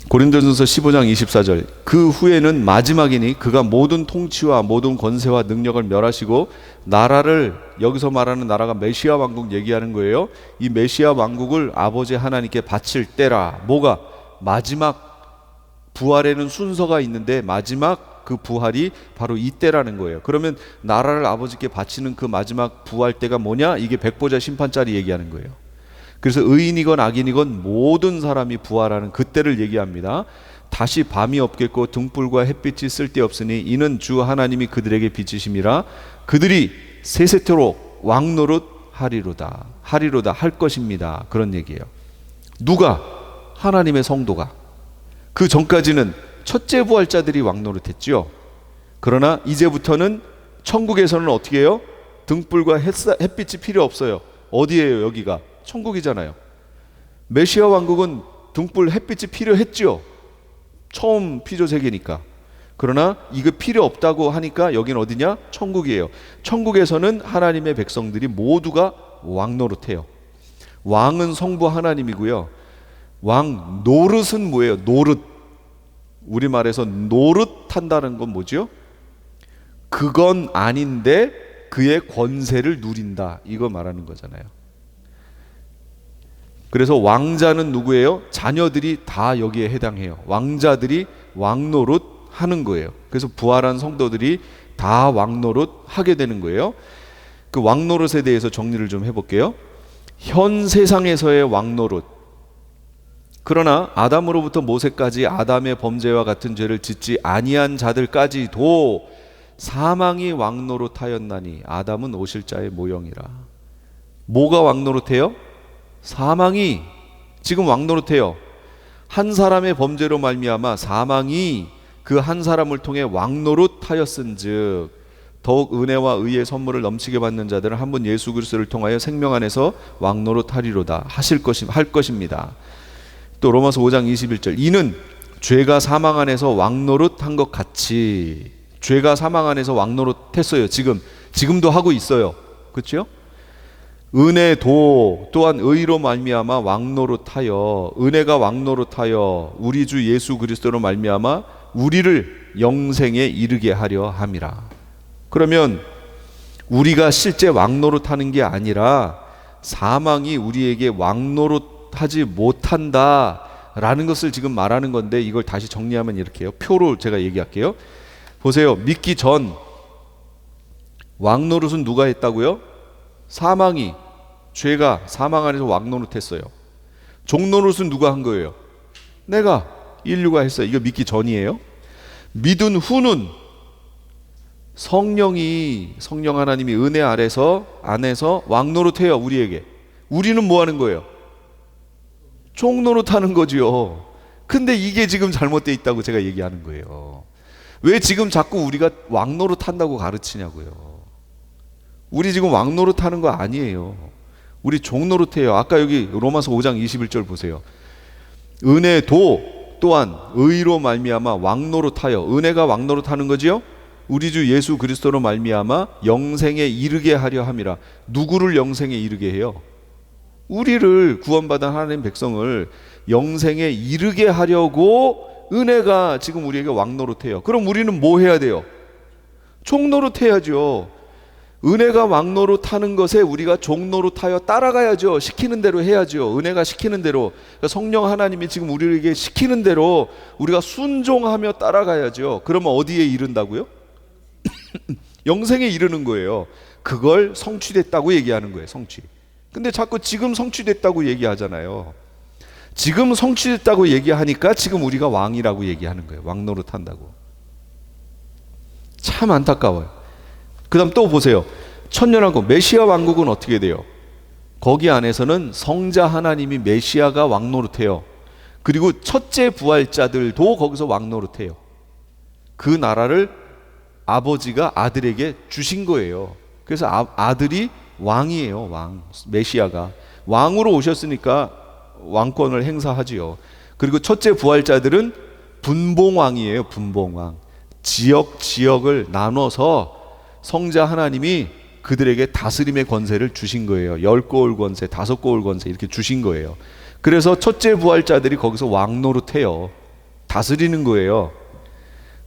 고린도전서 15장 24절. 그 후에는 마지막이니 그가 모든 통치와 모든 권세와 능력을 멸하시고 나라를, 여기서 말하는 나라가 메시아 왕국 얘기하는 거예요. 이 메시아 왕국을 아버지 하나님께 바칠 때라. 뭐가? 마지막 부활에는 순서가 있는데 마지막 그 부활이 바로 이때라는 거예요. 그러면 나라를 아버지께 바치는 그 마지막 부활 때가 뭐냐? 이게 백보자 심판자리 얘기하는 거예요. 그래서 의인이건 악인이건 모든 사람이 부활하는 그때를 얘기합니다. 다시 밤이 없겠고 등불과 햇빛이 쓸데없으니 이는 주 하나님이 그들에게 비치심이라. 그들이 세세토록 왕노릇 하리로다 할 것입니다. 그런 얘기예요. 누가? 하나님의 성도가. 그 전까지는 첫째 부활자들이 왕노릇했지요. 그러나 이제부터는 천국에서는 어떻게 해요? 등불과 햇빛이 필요 없어요. 어디예요? 여기가 천국이잖아요. 메시아 왕국은 등불 햇빛이 필요했죠. 처음 피조 세계니까. 그러나 이거 필요 없다고 하니까 여기는 어디냐? 천국이에요. 천국에서는 하나님의 백성들이 모두가 왕노릇해요. 왕은 성부 하나님이고요. 왕 노릇은 뭐예요? 노릇. 우리말에서 노릇한다는 건 뭐죠? 그건 아닌데 그의 권세를 누린다. 이거 말하는 거잖아요. 그래서 왕자는 누구예요? 자녀들이 다 여기에 해당해요. 왕자들이 왕노릇 하는 거예요. 그래서 부활한 성도들이 다 왕노릇 하게 되는 거예요. 그 왕노릇에 대해서 정리를 좀 해볼게요. 현 세상에서의 왕노릇. 그러나 아담으로부터 모세까지 아담의 범죄와 같은 죄를 짓지 아니한 자들까지도 사망이 왕노릇하였나니 아담은 오실 자의 모형이라. 뭐가 왕노릇해요? 사망이 지금 왕노릇해요. 한 사람의 범죄로 말미암아 사망이 그 한 사람을 통해 왕노릇하였은즉 더욱 은혜와 의의 선물을 넘치게 받는 자들은 한 분 예수 그리스도를 통하여 생명 안에서 왕노릇하리로다 할 것입니다. 또 로마서 5장 21절 이는 죄가 사망 안에서 왕노릇한 것 같이 죄가 사망 안에서 왕노릇했어요. 지금도 하고 있어요. 그렇죠? 은혜도 또한 의로 말미암아 왕노릇하여 은혜가 왕노릇하여 우리 주 예수 그리스도로 말미암아 우리를 영생에 이르게 하려 함이라. 그러면 우리가 실제 왕노릇하는 게 아니라 사망이 우리에게 왕노릇하지 못한다라는 것을 지금 말하는 건데, 이걸 다시 정리하면 이렇게 해요. 표로 제가 얘기할게요. 보세요. 믿기 전 왕노릇은 누가 했다고요? 사망이, 죄가 사망 안에서 왕노릇했어요. 종노릇은 누가 한 거예요? 내가, 인류가 했어요. 이거 믿기 전이에요. 믿은 후는 성령 하나님이 은혜 안에서 왕노릇해요. 우리에게. 우리는 뭐 하는 거예요? 종노릇하는 거지요. 근데 이게 지금 잘못되어 있다고 제가 얘기하는 거예요. 왜 지금 자꾸 우리가 왕노릇한다고 가르치냐고요. 우리 지금 왕노릇하는 거 아니에요. 우리 종노릇해요. 아까 여기 로마서 5장 21절 보세요. 은혜도 또한 의로 말미암아 왕노릇하여, 은혜가 왕노릇하는 거지요. 우리 주 예수 그리스도로 말미암아 영생에 이르게 하려 함이라. 누구를 영생에 이르게 해요? 우리를, 구원받은 하나님 백성을 영생에 이르게 하려고 은혜가 지금 우리에게 왕노릇해요. 그럼 우리는 뭐 해야 돼요? 종노릇해야죠. 은혜가 왕노릇하는 것에 우리가 종노릇하여 따라가야죠. 시키는 대로 해야죠. 은혜가 시키는 대로, 그러니까 성령 하나님이 지금 우리에게 시키는 대로 우리가 순종하며 따라가야죠. 그러면 어디에 이른다고요? 영생에 이르는 거예요. 그걸 성취됐다고 얘기하는 거예요. 성취. 근데 자꾸 지금 성취됐다고 얘기하잖아요. 지금 성취됐다고 얘기하니까 지금 우리가 왕이라고 얘기하는 거예요. 왕노릇한다고. 참 안타까워요. 그 다음 또 보세요. 천년왕국, 메시아 왕국은 어떻게 돼요? 거기 안에서는 성자 하나님이 메시아가 왕노릇해요. 그리고 첫째 부활자들도 거기서 왕노릇해요. 그 나라를 아버지가 아들에게 주신 거예요. 그래서 아들이 왕이에요. 왕. 메시아가 왕으로 오셨으니까 왕권을 행사하지요. 그리고 첫째 부활자들은 분봉왕이에요. 분봉왕. 지역을 나눠서 성자 하나님이 그들에게 다스림의 권세를 주신 거예요. 10고을 권세, 5고을 권세 이렇게 주신 거예요. 그래서 첫째 부활자들이 거기서 왕노릇해요. 다스리는 거예요.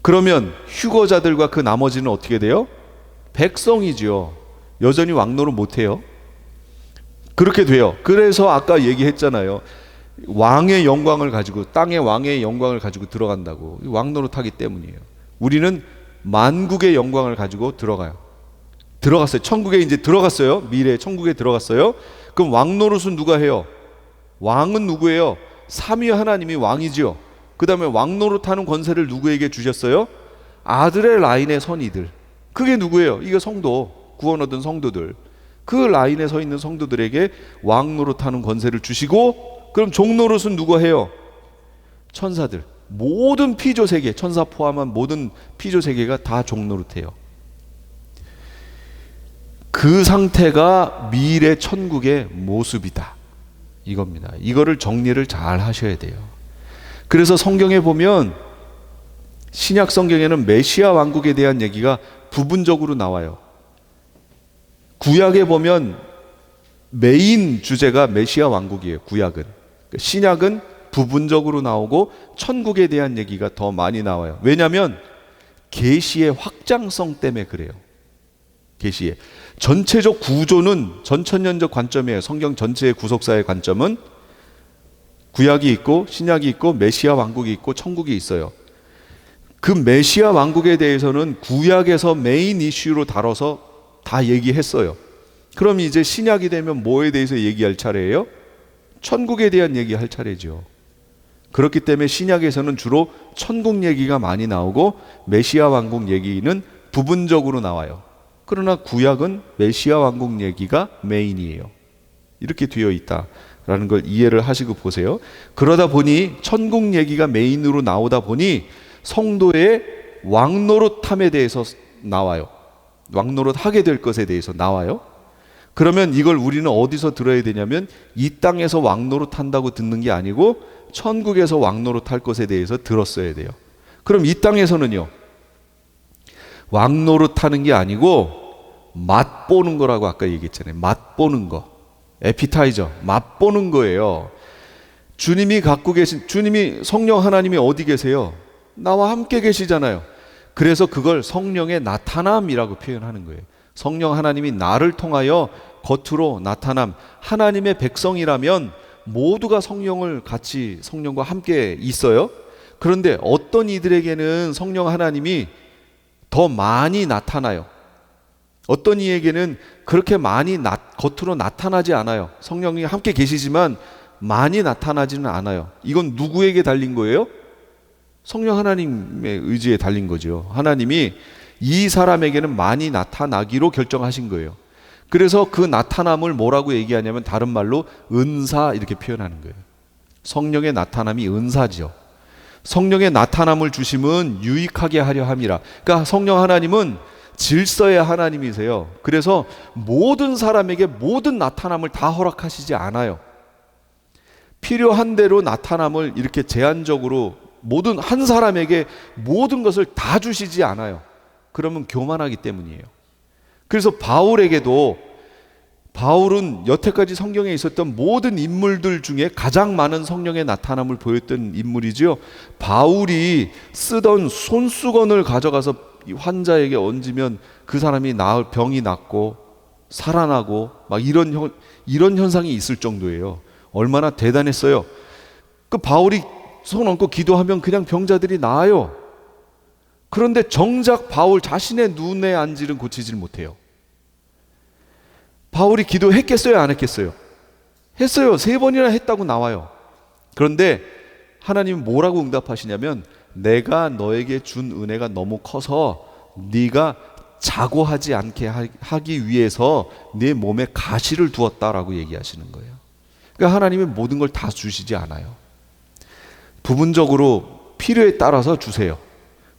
그러면 휴거자들과 그 나머지는 어떻게 돼요? 백성이지요. 여전히 왕노릇 못해요. 그렇게 돼요. 그래서 아까 얘기했잖아요. 왕의 영광을 가지고, 땅의 왕의 영광을 가지고 들어간다고. 왕노릇하기 때문이에요. 우리는 만국의 영광을 가지고 들어갔어요. 천국에 이제 들어갔어요. 미래 천국에 들어갔어요. 그럼 왕노릇은 누가 해요? 왕은 누구예요? 삼위 하나님이 왕이지요. 그 다음에 왕노릇하는 권세를 누구에게 주셨어요? 아들의 라인에 선 이들. 그게 누구예요? 이게 성도, 구원 얻은 성도들. 그 라인에 서 있는 성도들에게 왕노릇하는 권세를 주시고, 그럼 종노릇은 누가 해요? 천사들. 모든 피조세계, 천사 포함한 모든 피조세계가 다 종노릇해요. 그 상태가 미래 천국의 모습이다, 이겁니다. 이거를 정리를 잘 하셔야 돼요. 그래서 성경에 보면, 신약 성경에는 메시아 왕국에 대한 얘기가 부분적으로 나와요. 구약에 보면 메인 주제가 메시아 왕국이에요. 구약은. 신약은 부분적으로 나오고 천국에 대한 얘기가 더 많이 나와요. 왜냐하면 계시의 확장성 때문에 그래요. 계시의 전체적 구조는 전천년적 관점이에요. 성경 전체의 구속사의 관점은 구약이 있고 신약이 있고 메시아 왕국이 있고 천국이 있어요. 그 메시아 왕국에 대해서는 구약에서 메인 이슈로 다뤄서 다 얘기했어요. 그럼 이제 신약이 되면 뭐에 대해서 얘기할 차례예요? 천국에 대한 얘기할 차례죠. 그렇기 때문에 신약에서는 주로 천국 얘기가 많이 나오고 메시아 왕국 얘기는 부분적으로 나와요. 그러나 구약은 메시아 왕국 얘기가 메인이에요. 이렇게 되어 있다라는 걸 이해를 하시고 보세요. 그러다 보니 천국 얘기가 메인으로 나오다 보니 성도의 왕노릇함에 대해서 나와요. 왕노릇하게 될 것에 대해서 나와요. 그러면 이걸 우리는 어디서 들어야 되냐면 이 땅에서 왕노릇한다고 듣는 게 아니고 천국에서 왕노릇할 것에 대해서 들었어야 돼요. 그럼 이 땅에서는요, 왕노릇하는 게 아니고 맛보는 거라고 아까 얘기했잖아요. 맛보는 거, 에피타이저, 맛보는 거예요. 주님이 갖고 계신, 주님이 성령 하나님이 어디 계세요? 나와 함께 계시잖아요. 그래서 그걸 성령의 나타남이라고 표현하는 거예요. 성령 하나님이 나를 통하여 겉으로 나타남. 하나님의 백성이라면 모두가 성령을 같이 성령과 함께 있어요. 그런데 어떤 이들에게는 성령 하나님이 더 많이 나타나요. 어떤 이에게는 그렇게 많이 겉으로 나타나지 않아요. 성령이 함께 계시지만 많이 나타나지는 않아요. 이건 누구에게 달린 거예요? 성령 하나님의 의지에 달린 거죠. 하나님이 이 사람에게는 많이 나타나기로 결정하신 거예요. 그래서 그 나타남을 뭐라고 얘기하냐면 다른 말로 은사 이렇게 표현하는 거예요. 성령의 나타남이 은사죠. 성령의 나타남을 주심은 유익하게 하려 함이라. 그러니까 성령 하나님은 질서의 하나님이세요. 그래서 모든 사람에게 모든 나타남을 다 허락하시지 않아요. 필요한 대로 나타남을 이렇게 제한적으로 모든 한 사람에게 모든 것을 다 주시지 않아요. 그러면 교만하기 때문이에요. 그래서 바울에게도, 바울은 여태까지 성경에 있었던 모든 인물들 중에 가장 많은 성령의 나타남을 보였던 인물이지요. 바울이 쓰던 손수건을 가져가서 환자에게 얹으면 그 사람이 병이 낫고 살아나고 막 이런 현상이 있을 정도예요. 얼마나 대단했어요. 그 바울이 손 얹고 기도하면 그냥 병자들이 나아요. 그런데 정작 바울 자신의 눈에 안질은 고치질 못해요. 바울이 기도했겠어요? 안 했겠어요? 했어요. 3번이나 했다고 나와요. 그런데 하나님은 뭐라고 응답하시냐면 내가 너에게 준 은혜가 너무 커서 네가 자고하지 않게 하기 위해서 네 몸에 가시를 두었다라고 얘기하시는 거예요. 그러니까 하나님은 모든 걸 다 주시지 않아요. 부분적으로 필요에 따라서 주세요.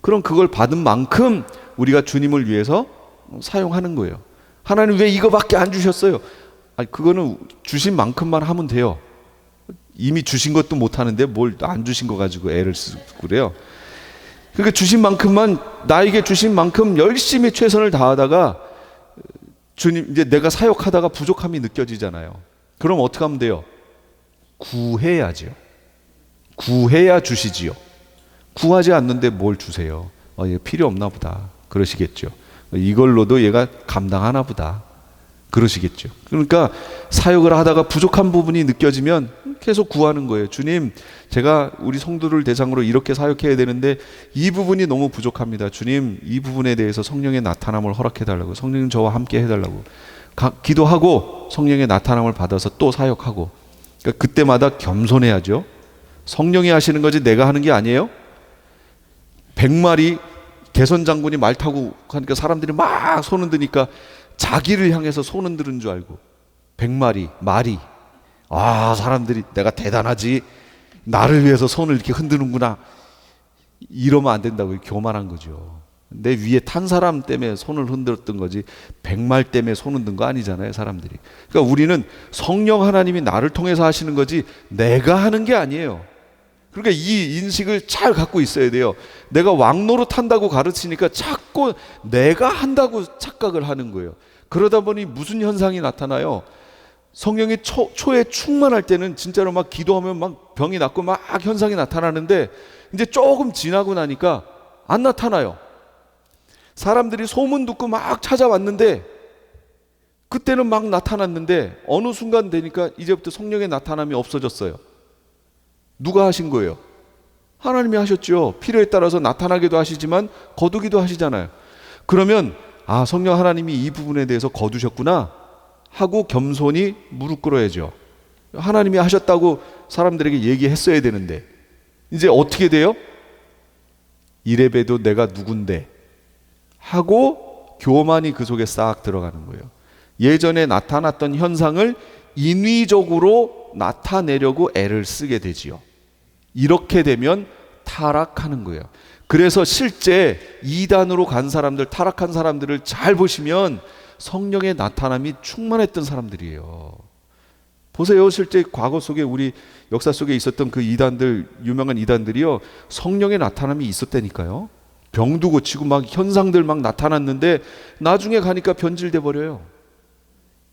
그럼 그걸 받은 만큼 우리가 주님을 위해서 사용하는 거예요. 하나님 왜 이거밖에 안 주셨어요? 아니, 그거는 주신 만큼만 하면 돼요. 이미 주신 것도 못 하는데 뭘 안 주신 거 가지고 애를 쓰고 그래요. 그러니까 주신 만큼만, 나에게 주신 만큼 열심히 최선을 다하다가 주님, 이제 내가 사역하다가 부족함이 느껴지잖아요. 그럼 어떻게 하면 돼요? 구해야지요. 구해야 주시지요. 구하지 않는데 뭘 주세요? 얘 필요 없나 보다. 그러시겠죠. 이걸로도 얘가 감당하나 보다. 그러시겠죠. 그러니까 사역을 하다가 부족한 부분이 느껴지면 계속 구하는 거예요. 주님, 제가 우리 성도를 대상으로 이렇게 사역해야 되는데 이 부분이 너무 부족합니다. 주님, 이 부분에 대해서 성령의 나타남을 허락해달라고, 성령님 저와 함께 해달라고 기도하고 성령의 나타남을 받아서 또 사역하고. 그러니까 그때마다 겸손해야죠. 성령이 하시는 거지 내가 하는 게 아니에요. 100마리 개선 장군이 말 타고 가니까 사람들이 막 손 흔드니까 자기를 향해서 손 흔드는 줄 알고 100마리 말이, 사람들이 내가 대단하지, 나를 위해서 손을 이렇게 흔드는구나, 이러면 안 된다고요. 교만한 거죠. 내 위에 탄 사람 때문에 손을 흔들었던 거지 100말 때문에 손 흔든 거 아니잖아요, 사람들이. 그러니까 우리는 성령 하나님이 나를 통해서 하시는 거지 내가 하는 게 아니에요. 그러니까 이 인식을 잘 갖고 있어야 돼요. 내가 왕노릇 한다고 가르치니까 자꾸 내가 한다고 착각을 하는 거예요. 그러다 보니 무슨 현상이 나타나요? 성령이 초에 충만할 때는 진짜로 막 기도하면 막 병이 낫고 막 현상이 나타나는데 이제 조금 지나고 나니까 안 나타나요. 사람들이 소문 듣고 막 찾아왔는데 그때는 막 나타났는데 어느 순간 되니까 이제부터 성령의 나타남이 없어졌어요. 누가 하신 거예요? 하나님이 하셨죠. 필요에 따라서 나타나기도 하시지만 거두기도 하시잖아요. 그러면 성령 하나님이 이 부분에 대해서 거두셨구나 하고 겸손히 무릎 꿇어야죠. 하나님이 하셨다고 사람들에게 얘기했어야 되는데 이제 어떻게 돼요? 이래봬도 내가 누군데 하고 교만이 그 속에 싹 들어가는 거예요. 예전에 나타났던 현상을 인위적으로 나타내려고 애를 쓰게 되지요. 이렇게 되면 타락하는 거예요. 그래서 실제 이단으로 간 사람들, 타락한 사람들을 잘 보시면 성령의 나타남이 충만했던 사람들이에요. 보세요. 실제 과거 속에 우리 역사 속에 있었던 그 이단들, 유명한 이단들이요, 성령의 나타남이 있었다니까요. 병도 고치고 막 현상들 막 나타났는데 나중에 가니까 변질돼 버려요.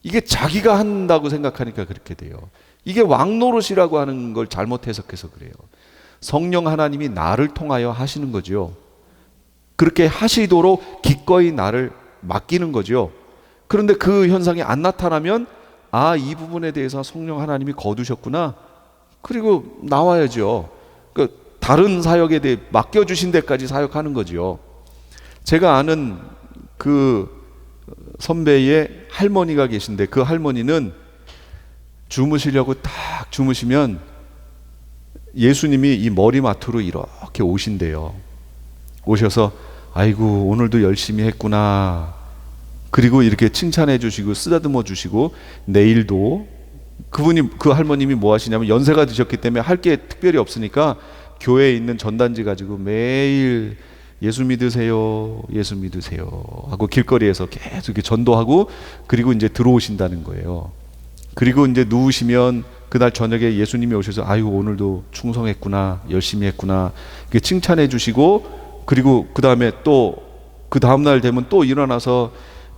이게 자기가 한다고 생각하니까 그렇게 돼요. 이게 왕노릇이라고 하는 걸 잘못 해석해서 그래요. 성령 하나님이 나를 통하여 하시는 거죠. 그렇게 하시도록 기꺼이 나를 맡기는 거죠. 그런데 그 현상이 안 나타나면 아, 이 부분에 대해서 성령 하나님이 거두셨구나. 그리고 나와야죠. 그러니까 다른 사역에 대해 맡겨주신 데까지 사역하는 거죠. 제가 아는 그 선배의 할머니가 계신데 그 할머니는 주무시려고 딱 주무시면 예수님이 이 머리맡으로 이렇게 오신대요. 오셔서 아이고 오늘도 열심히 했구나. 그리고 이렇게 칭찬해 주시고 쓰다듬어 주시고 내일도 그 할머님이 뭐 하시냐면 연세가 드셨기 때문에 할 게 특별히 없으니까 교회에 있는 전단지 가지고 매일 예수 믿으세요, 예수 믿으세요 하고 길거리에서 계속 이렇게 전도하고 그리고 이제 들어오신다는 거예요. 그리고 이제 누우시면 그날 저녁에 예수님이 오셔서 아유 오늘도 충성했구나, 열심히 했구나 이렇게 칭찬해 주시고 그리고 그 다음에 또 그 다음날 되면 또 일어나서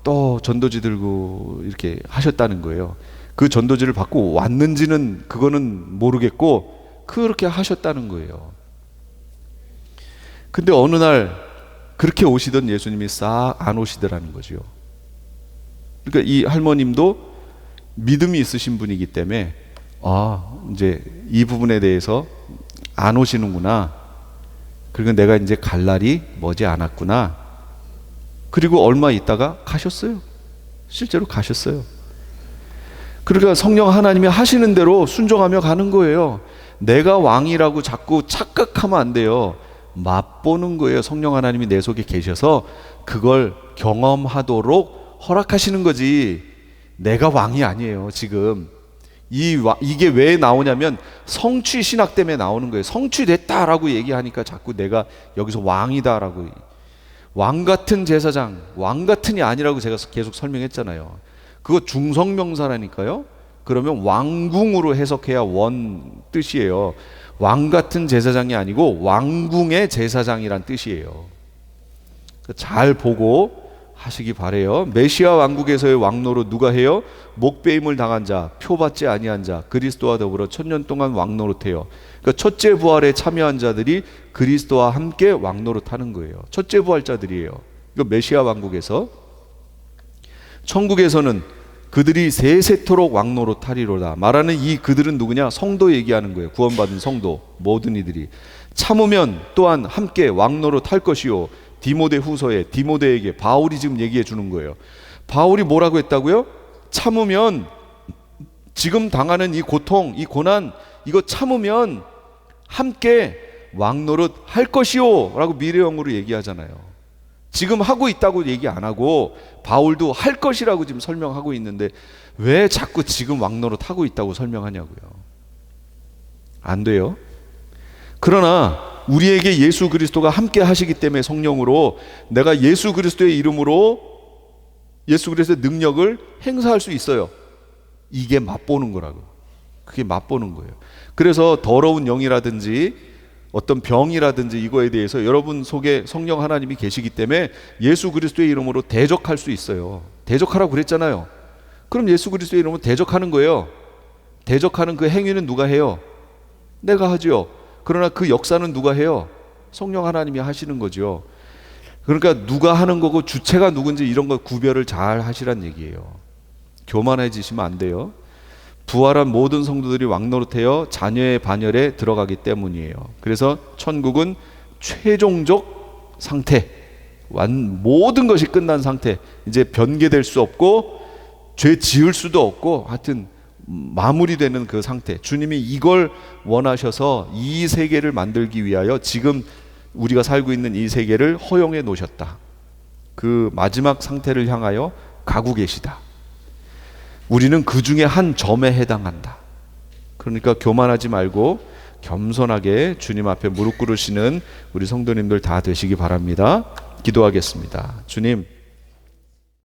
또 전도지 들고 이렇게 하셨다는 거예요. 그 전도지를 받고 왔는지는 그거는 모르겠고 그렇게 하셨다는 거예요. 근데 어느 날 그렇게 오시던 예수님이 싹 안 오시더라는 거죠. 그러니까 이 할머님도 믿음이 있으신 분이기 때문에 아 이제 이 부분에 대해서 안 오시는구나. 그리고 내가 이제 갈 날이 머지 않았구나. 그리고 얼마 있다가 가셨어요. 실제로 가셨어요. 그러니까 성령 하나님이 하시는 대로 순종하며 가는 거예요. 내가 왕이라고 자꾸 착각하면 안 돼요. 맛보는 거예요. 성령 하나님이 내 속에 계셔서 그걸 경험하도록 허락하시는 거지. 내가 왕이 아니에요. 지금 이게 왜 나오냐면 성취 신학 때문에 나오는 거예요. 성취됐다라고 얘기하니까 자꾸 내가 여기서 왕이다라고. 왕 같은 제사장, 왕 같은이 아니라고 제가 계속 설명했잖아요. 그거 중성명사라니까요. 그러면 왕궁으로 해석해야 원 뜻이에요. 왕 같은 제사장이 아니고 왕궁의 제사장이란 뜻이에요. 잘 보고 하시기 바래요. 메시아 왕국에서의 왕노릇 누가 해요? 목배임을 당한 자, 표받지 아니한 자, 그리스도와 더불어 천년 동안 왕노릇해요. 그러니까 첫째 부활에 참여한 자들이 그리스도와 함께 왕노릇하는 거예요. 첫째 부활자들이에요. 이거 메시아 왕국에서. 천국에서는 그들이 세세토록 왕노릇하리로다. 말하는 이 그들은 누구냐? 성도 얘기하는 거예요. 구원받은 성도 모든 이들이 참으면 또한 함께 왕노릇할 것이요. 디모데 후서에 디모데에게 바울이 지금 얘기해 주는 거예요. 바울이 뭐라고 했다고요? 참으면 지금 당하는 이 고통, 이 고난 이거 참으면 함께 왕노릇 할 것이요 라고 미래형으로 얘기하잖아요. 지금 하고 있다고 얘기 안 하고 바울도 할 것이라고 지금 설명하고 있는데 왜 자꾸 지금 왕노릇 하고 있다고 설명하냐고요. 안 돼요. 그러나 우리에게 예수 그리스도가 함께 하시기 때문에 성령으로 내가 예수 그리스도의 이름으로 예수 그리스도의 능력을 행사할 수 있어요. 이게 맛보는 거라고. 그게 맛보는 거예요. 그래서 더러운 영이라든지 어떤 병이라든지 이거에 대해서 여러분 속에 성령 하나님이 계시기 때문에 예수 그리스도의 이름으로 대적할 수 있어요. 대적하라고 그랬잖아요. 그럼 예수 그리스도의 이름으로 대적하는 거예요. 대적하는 그 행위는 누가 해요? 내가 하죠. 그러나 그 역사는 누가 해요? 성령 하나님이 하시는 거죠. 그러니까 누가 하는 거고 주체가 누군지 이런 거 구별을 잘 하시란 얘기예요. 교만해지시면 안 돼요. 부활한 모든 성도들이 왕노릇하여 자녀의 반열에 들어가기 때문이에요. 그래서 천국은 최종적 상태, 모든 것이 끝난 상태, 이제 변개될 수 없고 죄 지을 수도 없고 하여튼 마무리되는 그 상태. 주님이 이걸 원하셔서 이 세계를 만들기 위하여 지금 우리가 살고 있는 이 세계를 허용해 놓으셨다. 그 마지막 상태를 향하여 가고 계시다. 우리는 그 중에 한 점에 해당한다. 그러니까 교만하지 말고 겸손하게 주님 앞에 무릎 꿇으시는 우리 성도님들 다 되시기 바랍니다. 기도하겠습니다. 주님,